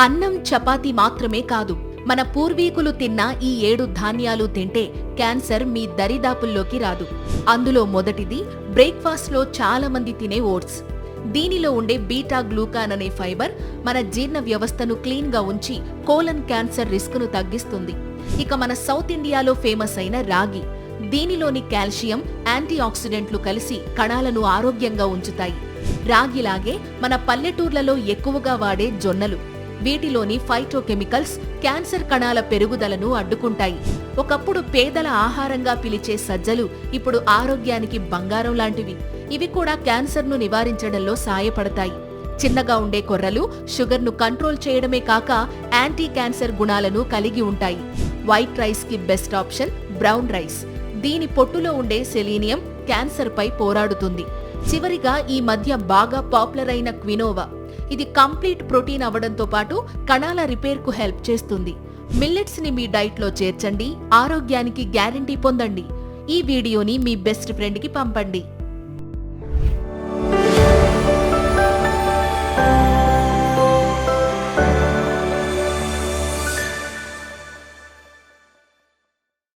అన్నం చపాతీ మాత్రమే కాదు, మన పూర్వీకులు తిన్న ఈ 7 ధాన్యాలు తింటే క్యాన్సర్ మీ దరిదాపుల్లోకి రాదు. అందులో మొదటిది బ్రేక్ఫాస్ట్లో చాలా మంది తినే ఓట్స్. దీనిలో ఉండే బీటా గ్లూకాన్ అనే ఫైబర్ మన జీర్ణ వ్యవస్థను క్లీన్గా ఉంచి కోలన్ క్యాన్సర్ రిస్క్ను తగ్గిస్తుంది. ఇక మన సౌత్ ఇండియాలో ఫేమస్ అయిన రాగి, దీనిలోని కాల్షియం, యాంటీ ఆక్సిడెంట్లు కలిసి కణాలను ఆరోగ్యంగా ఉంచుతాయి. రాగిలాగే మన పల్లెటూర్లలో ఎక్కువగా వాడే జొన్నలు, వీటిలోని ఫైటోకెమికల్స్ క్యాన్సర్ కణాల పెరుగుదలను అడ్డుకుంటాయి. ఒకప్పుడు పేదల ఆహారంగా పిలిచే సజ్జలు ఇప్పుడు ఆరోగ్యానికి బంగారం లాంటివి. ఇవి కూడా క్యాన్సర్ను నివారించడంలో సాయపడతాయి. చిన్నగా ఉండే కొర్రలు షుగర్ను కంట్రోల్ చేయడమే కాక యాంటీ క్యాన్సర్ గుణాలను కలిగి ఉంటాయి. వైట్ రైస్ కి బెస్ట్ ఆప్షన్ బ్రౌన్ రైస్. దీని పొట్టులో ఉండే సెలీనియం క్యాన్సర్ పై పోరాడుతుంది. చివరిగా ఈ మధ్య బాగా పాపులర్ అయిన క్వినోవా, ఇది కంప్లీట్ ప్రోటీన్ అవడంతో పాటు కణాల రిపేర్ కు హెల్ప్ చేస్తుంది. మిల్లెట్స్ ని మీ డైట్ లో చేర్చండి, ఆరోగ్యానికి గ్యారంటీ పొందండి. ఈ వీడియోని మీ బెస్ట్ ఫ్రెండ్ కి పంపండి.